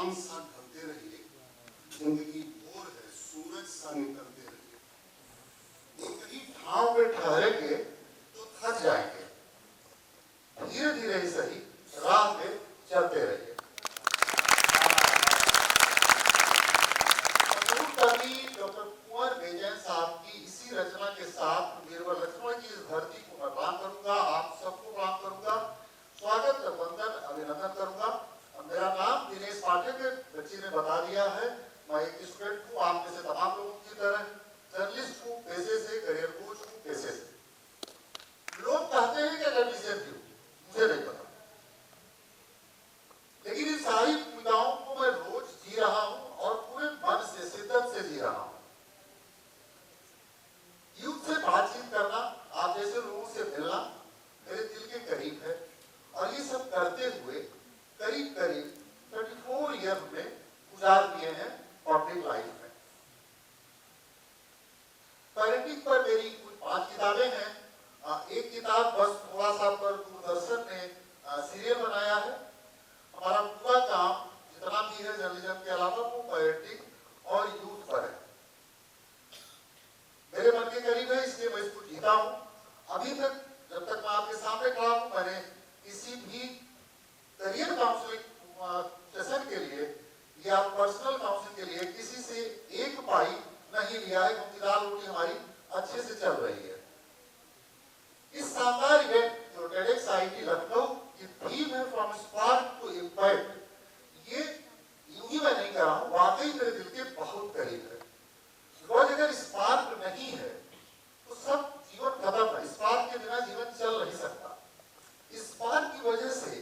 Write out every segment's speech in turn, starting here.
चांद सा ढलते रहिए, जिंदगी भोर है सूरज सा निकलते रहिए। एक ही ठाव पे ठहरेंगे तो थक जाएंगे, धीरे धीरे ही सही राह पे चलते रहिए। कवि डॉक्टर कुंवर बेचैन साहब की इसी रचना के साथ बीरबल लक्ष्मण की इस धरती को मैं प्रणाम करूंगा, आप सबको प्रणाम करूंगा, स्वागत वंदन अभिनंदन करूंगा। मेरा नाम दिनेश पाठक है, बच्ची ने बता दिया है। मैं एक स्टूडेंट हूँ, आप में से तमाम लोगों की तरह जर्नलिस्ट हूँ पेशे से, करियर कोच हूँ पेशे से। लोग कहते हैं कि एडमिशन क्यों, मुझे नहीं पता, लेकिन इन सारी पूजाओं को मैं रोज जी रहा हूँ और पूरे मन से शिद्दत से जी रहा हूँ। यूथ से बातचीत करना, आप जैसे लोगों से मिलना मेरे दिल के करीब है और ये सब करते हुए करीब करीब 34 ईयर में गुजार दिए हैं पब्लिक लाइफ में। पेरेंटिंग पर मेरी कुछ 5 किताबें हैं। एक किताब बस थोड़ा सा पर दूरदर्शन ने सीरियल बनाया है। हमारा पूरा काम जितना भी है जर्नलिज्म के अलावा वो पेरेंटिंग और यूथ पर है। मेरे मन के करीब है, इसलिए मैं इसको जीता हूँ। अभी तक जब तक मैं आपके सामने खड़ा हूँ, मैंने किसी भी करियर काउंसलिंग सेशन के लिए या पर्सनल काउंसलिंग के लिए किसी से एक पाई नहीं लिया है, क्योंकि दाल रोटी हमारी अच्छे से चल रही है। इस शानदार इवेंट जो TEDx IIT लखनऊ की थीम है फ्रॉम स्पार्क टू इम्पैक्ट, ये यूं ही मैं नहीं कर रहा हूँ, वाकई मेरे दिल के बहुत करीब है। रोज अगर स्पार्क नहीं है तो सब जीवन खत्म है। स्पार्क के बिना जीवन चल नहीं सकता। स्पार्क की वजह से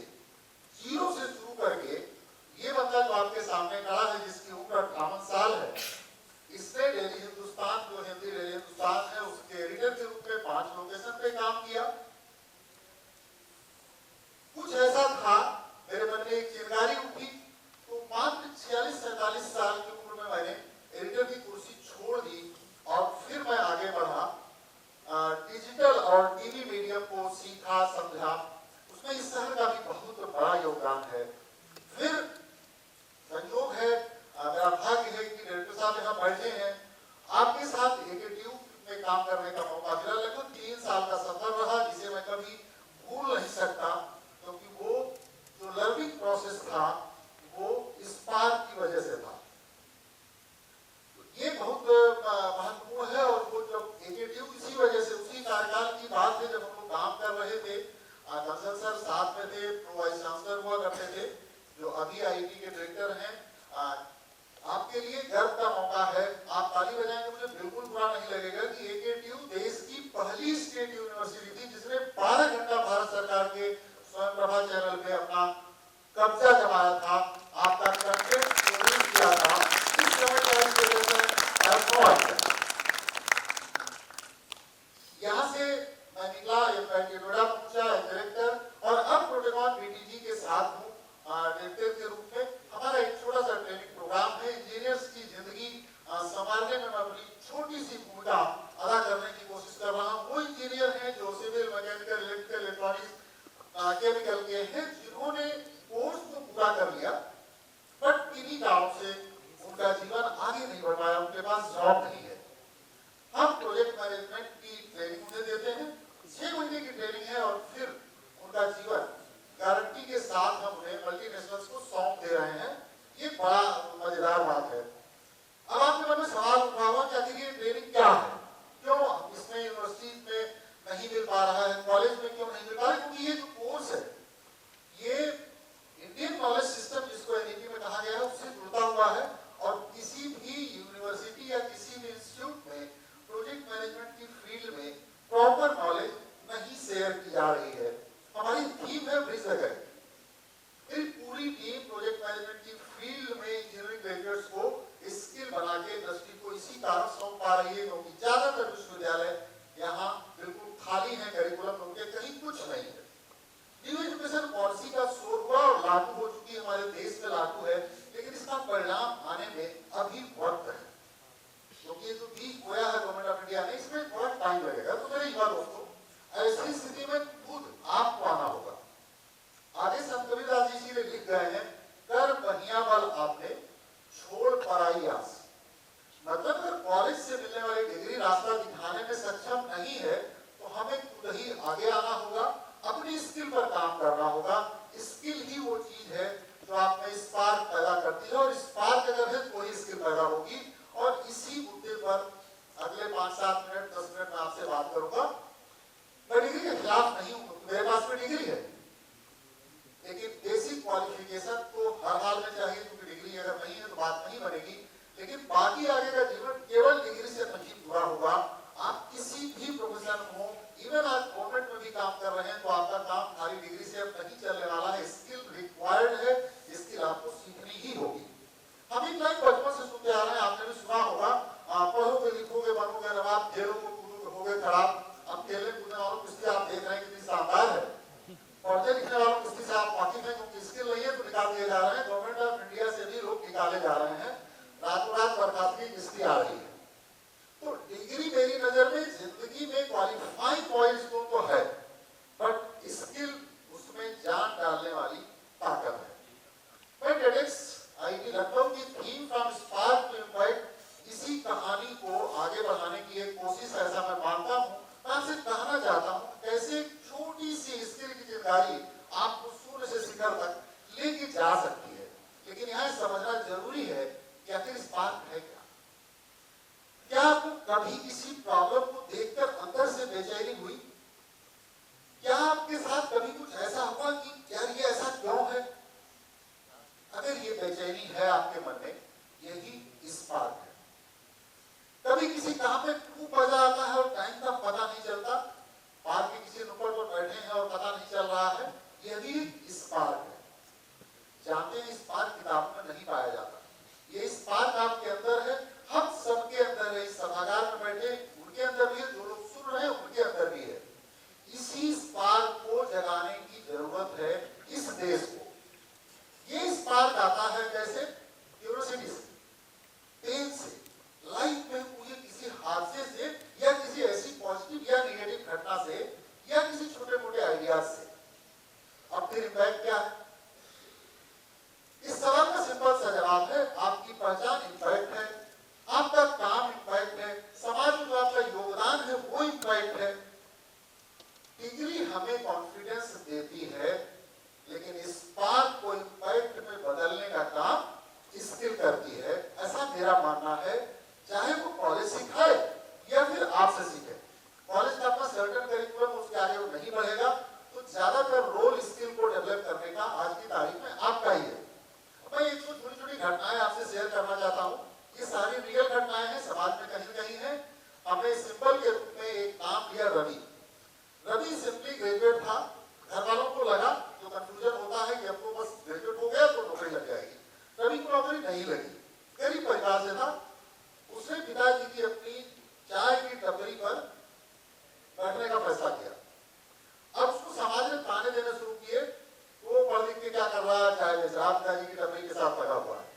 जीरो से शुरू करके ये बंदा जो आपके सामने खड़ा है, जिसकी उम्र 58 साल है, इसने डेली हिंदुस्तान जो हिंदी डेली हिंदुस्तान है उसके एडिटर के रूप में 5 लोकेशन पे काम किया। कुछ ऐसा था, मेरे मन में एक चिंगारी उठी, तो मात्र 46-47 साल की उम्र में मैंने एडिटर की कुर्सी छोड़ दी और फिर मैं आगे बढ़ा, डिजिटल और टीवी मीडियम को सीखा समझा। उसमें इस शहर का भी बहुत बड़ा योगदान है। फिर संयोग है, मेरा भाग्य है कि डायरेक्टर साहब यहाँ बैठे हैं, आपके साथ AKTU में काम करने का मौका मिला। लगभग 3 साल का सफर रहा, जिसे मैं कभी भूल नहीं सकता, क्योंकि वो जो लर्निंग प्रोसेस था वो स्पार्क की वजह से था। ये बहुत महत्वपूर्ण है। और वो जब AKTU इसी वजह से, उसी कार्यकाल की बात है जब हम लोग काम कर रहे थे, कंसल सर साथ में थे, प्रो वाइस चांसलर हुआ करते थे, जो अभी IIT के डायरेक्टर हैं। आपके लिए गर्व का मौका है, आप ताली बजाएंगे मुझे बिल्कुल बुरा नहीं लगेगा कि AKTU देश की पहली स्टेट यूनिवर्सिटी थी जिसने 12 घंटा भारत सरकार के स्वयंप्रभा चैनल पे अपना कब्जा जमाया था, आपका कंटेंट प्रोड्यूस किया था। इस समय का इस वजह से यहाँ से मैं निकला, नोएडा पहुंचा डायरेक्टर, और अब प्रोटोकॉल BTG के साथ हूँ डायरेक्टर के रूप में। हमारा एक छोटा सा ट्रेनिंग प्रोग्राम है, इंजीनियर्स की जिंदगी संभालने में मैं अपनी छोटी सी भूमिका अदा करने की कोशिश कर रहा हूँ। वो इंजीनियर हैं जो civil, mechanical, electrical, electronics, chemical के हैं, जिन्होंने कोर्स तो पूरा कर लिया बट किन्हीं कारणों से उनका जीवन आगे नहीं बढ़ पाया, उनके पास जॉब नहीं है। हम प्रोजेक्ट मैनेजमेंट की ट्रेनिंग उन्हें देते हैं, 6 महीने की ट्रेनिंग है, और फिर उनका जीवन गारंटी के साथ हम उन्हें मल्टीनेशनल्स को सौंप दे रहे हैं। ये बड़ा मजेदार बात है। अब आपके मन में सवाल उठा हुआ कि आखिर ये ट्रेनिंग क्या है, क्यों इसमें यूनिवर्सिटी में नहीं मिल पा रहा है, कॉलेज में क्यों नहीं मिल पा रहा है? क्योंकि ये जो कोर्स है ये इंडियन नॉलेज सिस्टम, जिसको NEP में कहा गया है, उससे जुड़ता हुआ है। और किसी भी यूनिवर्सिटी या किसी भी इंस्टीट्यूट में प्रोजेक्ट मैनेजमेंट की फील्ड में प्रॉपर नॉलेज नहीं शेयर की जा रही है। हमारी थीम है ब्रिज द गैप। मेरी पूरी टीम प्रोजेक्ट मैनेजमेंट की फील्ड में इंजीनियरिंग ग्रेजुएट्स को स्किल बना के इंडस्ट्री को इसी कारण सौंप पा रही है, क्योंकि ज्यादातर विश्वविद्यालय यहाँ बिल्कुल खाली है, करिकुलम उनके कहीं कुछ नहीं है। जा सकती है, लेकिन यहाँ समझना जरूरी है कि आखिर स्पार्क है क्या। क्या आपको कभी किसी प्रॉब्लम को देखकर अंदर से बेचैनी हुई? क्या आपके साथ कभी कुछ ऐसा हुआ कि यार ये ऐसा क्यों है? अगर ये बेचैनी है आपके मन में, यही स्पार्क है। कभी किसी काम में खूब मजा आता है और टाइम का पता नहीं चलता, पार्क में किसी नुक्कड़ पर बैठे हैं और पता नहीं चल रहा है, यह भी स्पार्क है। जानते हैं स्पार्क किताबों में नहीं पाया जाता, ये स्पार्क आपके अंदर है, हम सबके अंदर है। इस सभागार में बैठे उनके अंदर भी है, जो लोग सुन रहे हैं उनके अंदर भी है। इसी स्पार्क को जगाने की जरूरत है इस देश को। ये स्पार्क आता है जैसे क्यूरियोसिटी से, पेन से, लाइफ में हुए किसी हादसे से, या किसी ऐसी पॉजिटिव या नेगेटिव घटना से, या किसी छोटे मोटे आइडियाज से। अब फिर इम्पैक्ट क्या है? इस सवाल का सिंपल सा जवाब है, आपकी पहचान इम्पैक्ट है, आपका काम इम्पैक्ट है, समाज में जो आपका योगदान है वो इम्पैक्ट है। डिग्री हमें कॉन्फिडेंस देती है, लेकिन इस स्पार्क को इम्पैक्ट में बदलने का काम स्किल करती है, ऐसा मेरा मानना है। चाहे वो कॉलेज सिखाए या फिर आपसे सीखे, कॉलेज का अपना सर्टेन करिकुलम, उसके आगे वो नहीं बढ़ेगा, तो ज्यादातर रोल स्किल को डेवलप करने का आज की तारीख में आपका ही है। मैं एक छोटी छोटी घटनाएं आपसे शेयर करना चाहता हूँ। ये सारी रियल घटनाएं हैं, समाज में कहीं कहीं है। हमने सिंपल के रूप में एक नाम लिया रवि। रवि सिंपली ग्रेजुएट था। घर वालों को लगा, जो कंफ्यूजन होता है कि अब तो बस ग्रेजुएट हो गया तो नौकरी लग जाएगी, रवि को नौकरी नहीं लगी। गरीब परिवार से था। उसने पिताजी की अपनी चाय की टपरी पर बैठने का फैसला किया। अब उसको समाज ने ताने देने शुरू किए, वो पढ़ लिख के क्या कर रहा है, चाय बेच रहा, पिताजी की टपरी के साथ लगा हुआ है।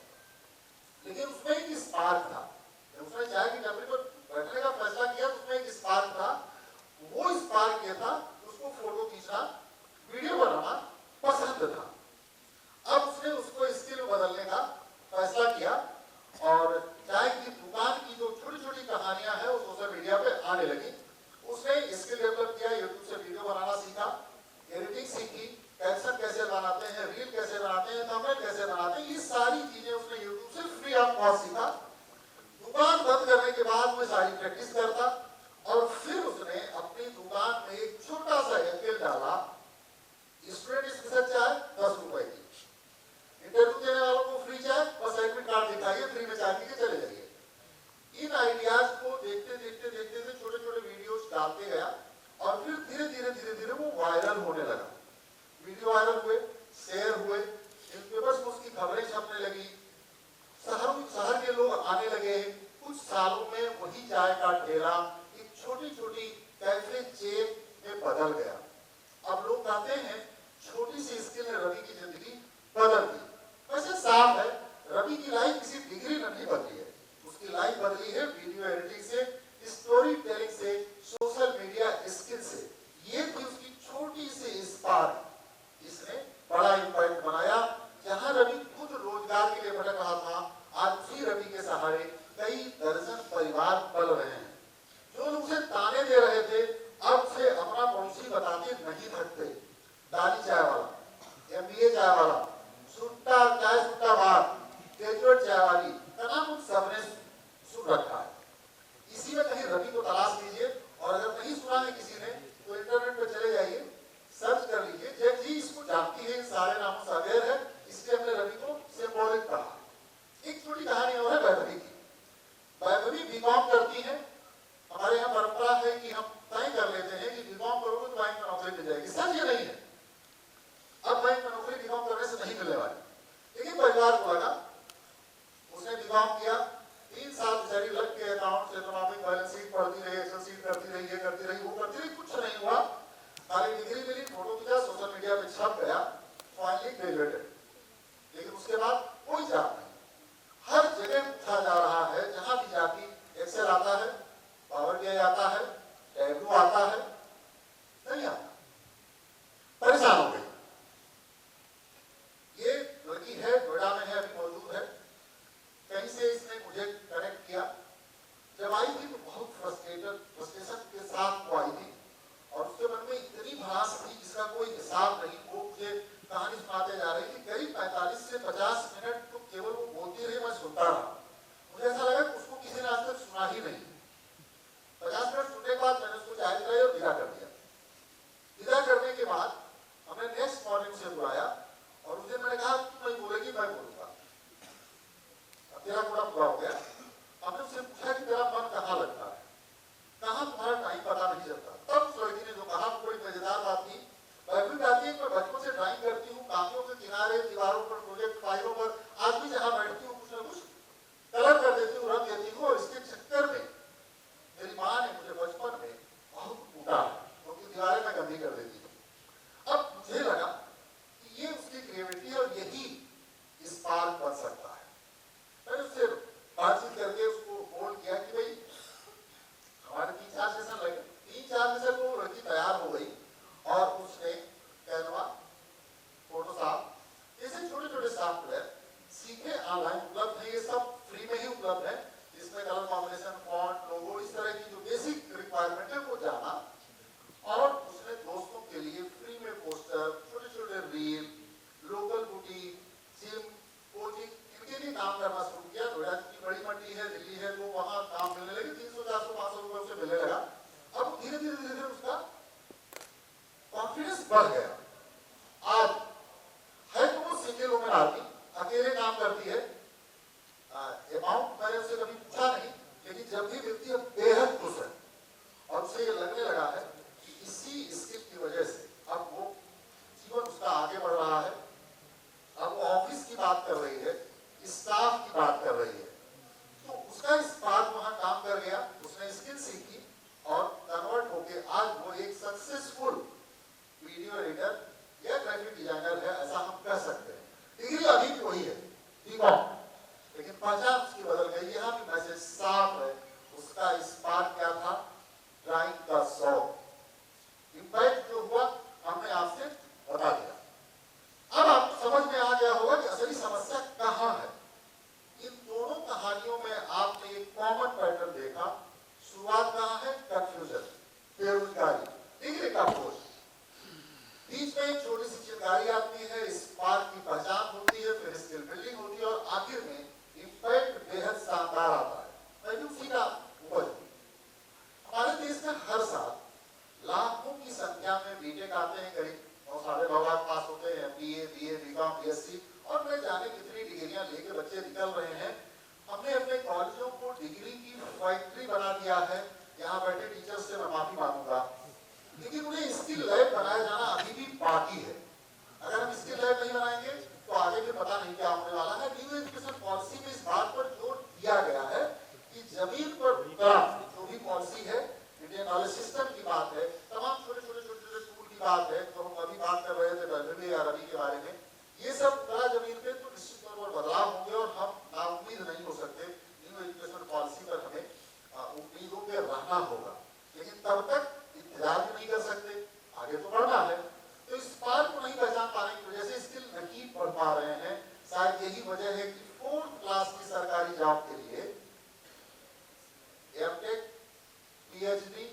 लेकिन उसमें एक स्पार्क था। जब उसने चाय की टपरी पर बैठने का फैसला किया तो उसमें एक स्पार्क था। वो स्पार्क ये था, उसको फोटो खींचना, वीडियो बनाना पसंद था। अब उसने उसको स्किल बदलने का फैसला किया और चाय की दुकान की जो छोटी छोटी कहानियां हैं वो सोशल मीडिया पे आने लगी। उसने स्किल डेवलप किया, यूट्यूब से वीडियो बनाना सीखा, एडिटिंग सीखी, कैप्शन कैसे बनाते हैं, रील कैसे बनाते हैं, थंबनेल कैसे बनाते हैं, ये सारी चीजें उसने यूट्यूब से फ्री ऑफ कॉस्ट सीखा। दुकान बंद करने के बाद वो सारी प्रैक्टिस करता और फिर उसने अपनी दुकान में एक छोटा सा एपीएल डाला, स्टूडेंट स्पेशल चाय 10 रुपए की, इंटरव्यू देने वालों को फ्री चाय, बस एडमिट कार्ड दिखाइए, फ्री में चाय पी के चले जाइए। इन आइडियाज को देखते देखते देखते थे छोटे छोटे वीडियोस डालते गया और फिर धीरे धीरे वो वायरल होने लगा। वीडियो वायरल हुए, शेयर हुए, न्यूज़पेपर्स में उसकी खबरें छपने लगी, शहर के लोग आने लगे। कुछ सालों में वही चाय का ठेला एक छोटी छोटी कैफे चेन में बदल गया। अब लोग कहते हैं छोटी सी स्किल ने रवि की जिंदगी बदल दी। वैसे साफ है, रवि की लाइफ किसी डिग्री ने नहीं बदली है, उसकी लाइफ बदली है वीडियो एडिटिंग से, स्टोरी टेलिंग से, सोशल मीडिया स्किल से। ये थी उसकी छोटी सी स्पार्क, जिसने बड़ा इम्पैक्ट बनाया। जहां रवि खुद रोजगार के लिए भटक रहा था, आज उसी रवि के सहारे कई दर्जन परिवार पल रहे हैं। जो लोग उसे ताने दे रहे थे, अब उसे अपना पड़ोसी बताते नहीं थकते। दादी चाय वाला, एमबीए चाय वाला, सुट्टा चाय सुट्टा बार, ग्रेजुएट चाय वाली का नाम उन सबने सुन रखा है। इसी में कहीं रवि को तलाश कीजिए, और अगर नहीं सुना है किसी ने तो इंटरनेट पे चले जाइए, सर्च कर लीजिए। जय जी इसको जानती है, इन सारे नामों से अवेयर है, इसलिए हमने रवि को सिंबॉलिक कहा। एक छोटी कहानी और है वैभवी की। वैभवी बीकॉम करती है। हमारे यहाँ परंपरा है कि हम तय कर लेते हैं कि बीकॉम करोगे तो बैंक में नौकरी मिल जाएगी। सच ये नहीं है, अब बैंक में नौकरी बीकॉम करने से नहीं मिलने वाली। लेकिन परिवार को लगा, उसने बीकॉम किया, 3 साल बेचारी लग के अकाउंट से इकोनॉमिक बैलेंस शीट पढ़ती रही, एक्सेल शीट करती रही, ये करती रही, वो करती रही, कुछ नहीं हुआ। खाली डिग्री मिली, फोटो खींचा, सोशल मीडिया पे छप गया, फाइनली ग्रेजुएटेड। लेकिन उसके बाद कोई जॉब नहीं। हर जगह पूछा जा रहा है, जहां भी जाती एक्सेल आता है, पावर बीआई आता है, टैबलू आता है, नहीं आता। परेशान हो गई। ये लड़की है, नोएडा में है, अभी मौजूद है। कहीं से इसने मुझे कनेक्ट किया। जब आई थी तो बहुत फ्रस्ट्रेशन के साथ वो आई थी और उसके मन में इतनी भड़ास थी जिसका कोई हिसाब नहीं। वो मुझे कहानी सुनाते जा रही थी, करीब 45 से 50 मिनट तो केवल वो बोलती रही, मैं सुनता रहा। मुझे ऐसा लगा कि उसको किसी ने आज तक सुना ही नहीं। 50 मिनट सुनने के बाद मैंने उसको चाय पिलाई और विदा कर दिया। विदा करने के बाद हमने नेक्स्ट मॉर्निंग से बुलाया और उस दिन मैंने कहा तू नहीं बोलेगी, मैं बोलूंगा, अब तेरा पूरा पूरा हो गया। हमने उससे पूछा कि तेरा मन कहाँ लगता है, कहाँ तुम्हारा टाइम पता नहीं चलता। तब उस लड़की ने जो कहा बड़ी मजेदार बात थी, वह भी कहती है कि मैं बचपन से ड्राइंग करती हूँ, कांपियों के किनारे, दीवारों पर, प्रोजेक्ट फाइलों पर, आज भी जहाँ बैठती हूँ कुछ न कुछ कलर कर देती हूँ, रंग देती हूँ। और इसके चक्कर में मेरी माँ ने मुझे बचपन में बहुत कूटा, क्योंकि दीवारें मैं गंदी कर देती थी। अब मुझे लगा कि ये उसकी क्रिएटिविटी है और यही स्पार्क बन सकता है। मैंने उससे बातचीत करके उसको बोल किया कि भाई हमारे 3-4 सेशन लगे, 3-4 सेशन में वो लड़की तैयार हो गई और उसने कैनवा, फोटोशॉप ऐसे छोटे छोटे सॉफ्टवेयर सीखे, ऑनलाइन उपलब्ध है, ये सब फ्री में ही उपलब्ध है। इसमें कलर कॉम्बिनेशन, फॉन्ट, लोगो, इस तरह की जो बेसिक रिक्वायरमेंट है वो जाना। और उसने दोस्तों के लिए फ्री में पोस्टर, छोटे छोटे reel, local boutique, gym, coaching, इनके लिए काम करना शुरू किया। नोएडा की बड़ी मंडी है, दिल्ली है, तो वहां काम मिलने लगे, 300, 400, 500 रुपए उसे मिलने लगा। अब धीरे धीरे धीरे धीरे उसका कॉन्फिडेंस बढ़ गया। आज है तो वो सिंगल वुमेन आदमी, अकेले काम करती है। अमाउंट मैंने उससे कभी पूछा नहीं, लेकिन जब भी मिलती है बेहद खुश है। और उसे ये लगने लगा है कि इसी स्किल की वजह से अब वो जीवन उसका आगे बढ़ रहा है। अब वो ऑफिस की बात कर रही है, स्टाफ की बात कर रही है, तो उसका स्पार्क वहां काम कर गया। उसने स्किल सीखी और कन्वर्ट होके आज वो एक सक्सेसफुल वीडियो एडिटर या ग्राफिक डिजाइनर है, ऐसा हम कह सकते हैं। डिग्री अभी भी वही है, बीकॉम, लेकिन पहचान उसकी बदल गई। यहाँ भी मैसेज साफ है, उसका स्पार्क क्या था? ड्राइंग का शौक। इम्पैक्ट जो हुआ हमने आपसे बता दिया। अब आपको समझ में आ गया होगा कि असली समस्या कहां है। इन दोनों कहानियों में आपने एक कॉमन पैटर्न देखा। शुरुआत कहां है? कंफ्यूजन, बेरोजगारी, डिग्री का बोझ, बीच में एक छोटी सी चिंगारी आती है, स्पार्क की पहचान होती है, फिर स्किल बिल्डिंग होती है और आखिर में इम्पैक्ट बेहद शानदार आता है। मैं भी उसी का उपज। हमारे देश में हर साल लाखों की संख्या में बीटेक आते हैं, करीब 9.5 लाख पास होते हैं, बीए, बीए, बीकॉम, बीएससी और न जाने कितनी डिग्रियां लेके बच्चे निकल रहे हैं। हमने अपने कॉलेजों को डिग्री की फैक्ट्री बना दिया है। यहाँ बैठे टीचर्स से मैं माफी मांगूंगा, लेकिन उन्हें स्किल लैब बनाया जाना अभी भी बाकी है। अगर हम स्किल लैब नहीं बनाएंगे तो आगे भी पता नहीं क्या होने वाला है। न्यू एजुकेशन पॉलिसी में इस बात पर जोर दिया गया है कि जमीन पर उतरा जो भी पॉलिसी है, इंडियन नॉलेज सिस्टम की बात है, तमाम छोटे छोटे टूल की बात है, तो हम अभी बात कर रहे थे डब्ल्यूबी या रवि के बारे में, ये सब उतरा जमीन पे तो निश्चित तौर पर बदलाव होंगे और हम नाउम्मीद नहीं हो सकते। न्यू एजुकेशन पॉलिसी पर हमें उम्मीदों पे रहना होगा, लेकिन तब तक इंतजार भी नहीं कर सकते, आगे तो बढ़ना है। तो इस बात को नहीं पहचान पाने की वजह से स्किल नहीं पढ़ पा रहे हैं। शायद यही वजह है कि 4th क्लास की सरकारी जॉब के लिए एमटेक, पीएचडी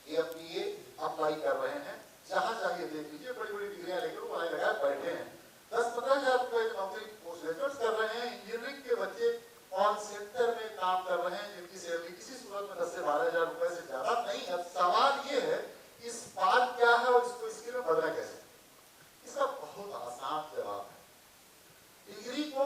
या बीए अप्लाई कर रहे हैं। जहां चाहिए देख लीजिए, बड़ी बड़ी डिग्रियां लेकर वो बनाए लगाए बैठे हैं। 10-15 हजार रुपए नौकरी पोस्ट ग्रेजुएट कर रहे हैं। इंजीनियरिंग के बच्चे कॉल सेंटर में काम कर रहे हैं, जिनकी सैलरी किसी सूरत में 10 से 12 हजार रुपए से ज्यादा नहीं है। सवाल ये है कि स्पार्क क्या है और इसको स्किल में बदला कैसे? इसका बहुत आसान जवाब है। डिग्री को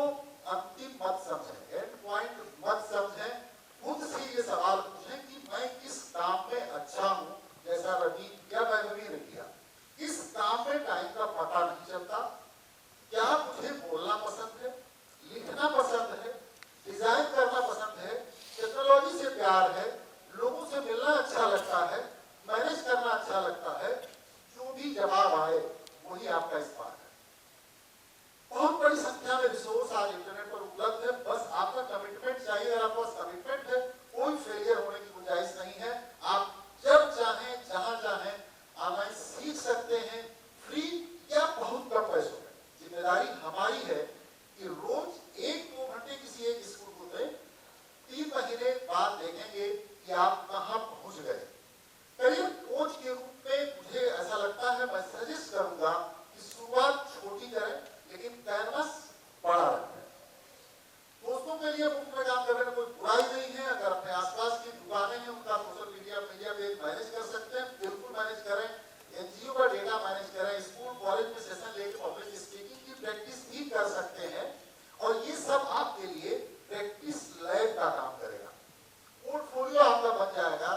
प्रैक्टिस भी कर सकते हैं और ये सब आपके लिए प्रैक्टिस लैब का काम करेगा। पोर्टफोलियो आपका बन जाएगा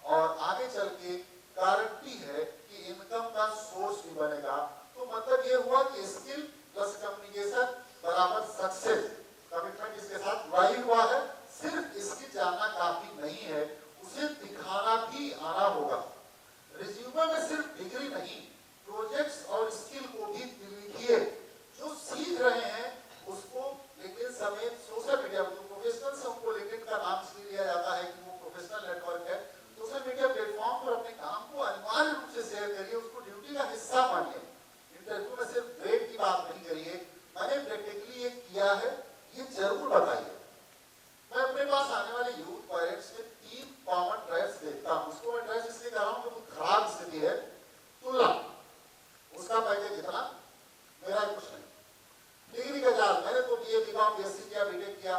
और आगे चल के गारंटी है कि इनकम का सोर्स भी बनेगा। तो मतलब ये हुआ कि स्किल प्लस कम्युनिकेशन बराबर सक्सेस। कमिटमेंट इसके साथ वाही हुआ है। सिर्फ इसकी जानना काफी नहीं है, उसे दिखाना भी आना होगा। रिज्यूमे में सिर्फ डिग्री नहीं, प्रोजेक्ट्स और स्किल को भी लिखिए। जो सीख रहे हैं उसको लिंक्डइन समेत सोशल मीडिया, प्रोफेशनल से उनको लिंक्डइन का नाम इसलिए लिया जाता है कि वो प्रोफेशनल नेटवर्क है। सोशल मीडिया प्लेटफॉर्म पर अपने काम को अनिवार्य रूप से शेयर करिए, उसको ड्यूटी का हिस्सा मानिए। इंटरव्यू में सिर्फ ग्रेड की बात नहीं करिए, मैंने प्रैक्टिकली ये किया है, ये जरूर बताइए। मैं अपने पास आने वाले यूथ पेरेंट्स के 3 कॉमन ट्रैप्स देखता हूँ। उसको मैं ट्रैप्स इसलिए कह रहा हूँ कि बहुत खराब स्थिति है। तुलना, उसका पैकेज इतना, मेरा कुछ नहीं। डिग्री का जाल, मैंने तो बीए बीकॉम बीएससी किया, बीटेक किया,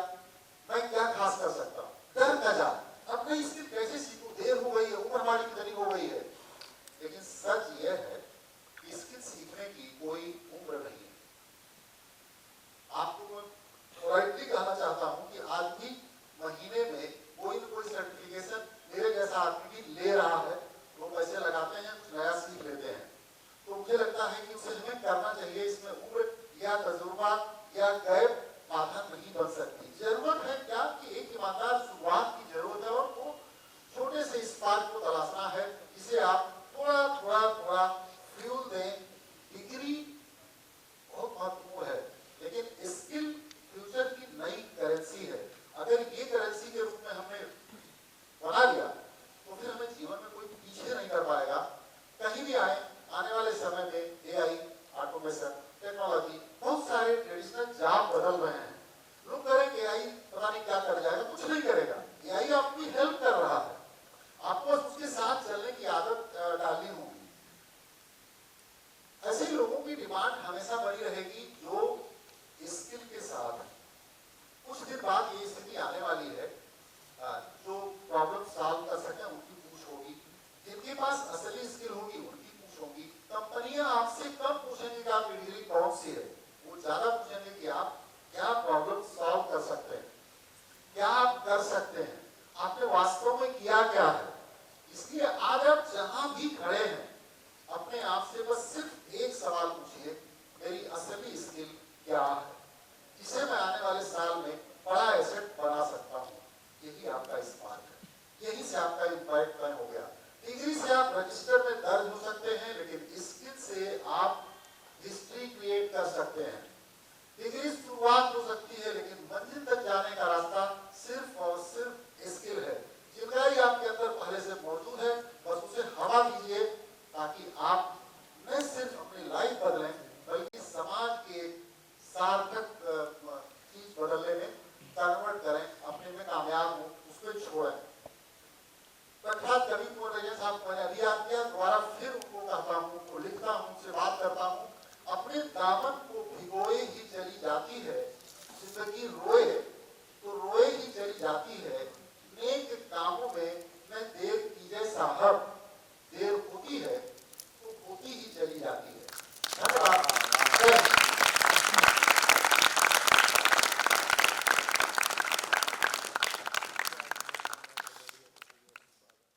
मैं क्या खास कर सकता हूँ। डर का जाल, अब मैं स्किल कैसे सीखूं, देर हो गई है, उम्र हमारी कितनी हो गई है। लेकिन सच यह है कि स्किल सीखने की कोई उम्र नहीं है। आपको मैं पोलाइटली कहना चाहता हूं कि आज भी महीने में कोई न कोई सर्टिफिकेशन मेरे जैसा आदमी भी ले रहा है। वो पैसे लगाते हैं, कुछ नया सीख लेते हैं। तो मुझे लगता है कि उसे हमें करना चाहिए। इसमें उम्र या तजुर्बा या गैप बाधा नहीं बन सकती। जरूरत है क्या कि एक ईमानदार शुरुआत की जरूरत है और वो छोटे से स्पार्क को तलाशना है, जिसे आप थोड़ा थोड़ा थोड़ा फ्यूल दें। डिग्री बहुत महत्वपूर्ण है, लेकिन स्किल फ्यूचर की नई करेंसी है। अगर ये करेंसी के रूप में हमने बना लिया तो फिर हमें जीवन में कोई पीछे नहीं कर पाएगा। कहीं भी आए, आने वाले समय में एआई, ऑटोमेशन, टेक्नोलॉजी, बहुत सारे ट्रेडिशनल जॉब बदल रहे हैं। लोग करेंगे एआई पता नहीं क्या कर जाएगा, कुछ नहीं करेगा। एआई आपकी हेल्प कर रहा है, आपको उसके साथ चलने की आदत डालनी होगी। ऐसे लोगों की डिमांड हमेशा बनी रहेगी जो स्किल के साथ। कुछ दिन बाद ये स्थिति आने वाली है, जो प्रॉब्लम सॉल्व कर सके उनकी पूछ होगी, जिनके पास असली स्किल होगी उनकी पूछ होगी। कंपनियां आपसे कम पूछेंगी कि आपकी डिग्री कौन सी है, वो ज्यादा पूछेंगे कि आप क्या प्रॉब्लम सॉल्व कर सकते हैं, क्या आप कर सकते हैं, आपने वास्तव में किया क्या है। इसलिए आज आप जहां भी खड़े हैं, अपने आप से बस सिर्फ एक सवाल पूछिए, मेरी असली स्किल क्या है, जिसे मैं आने वाले साल में बड़ा एसेट बना सकता हूँ। यही आपका स्पार्क है, यही से आपका इम्पैक्ट तय हो गया। डिग्री से आप रजिस्टर में दर्ज हो सकते हैं, लेकिन स्किल से आप हिस्ट्री क्रिएट कर सकते हैं। डिग्री शुरुआत हो सकती है, लेकिन मंजिल तक जाने का रास्ता सिर्फ और सिर्फ स्किल है। जिम्मेदारी आपके अंदर पहले से मौजूद है, बस उसे हवा दीजिए, ताकि आप न सिर्फ अपनी लाइफ बदलें बल्कि समाज के सार्थक चीज बदलने में कन्वर्ट करें, अपने में कामयाब हो, उसको छोड़ें। प्रख्यात कवि कुंवर रजन साहब को मैंने अभी याद किया, दोबारा फिर उनको कहता हूँ, उनको लिखता हूँ, उनसे बात करता हूँ, अपने दामन को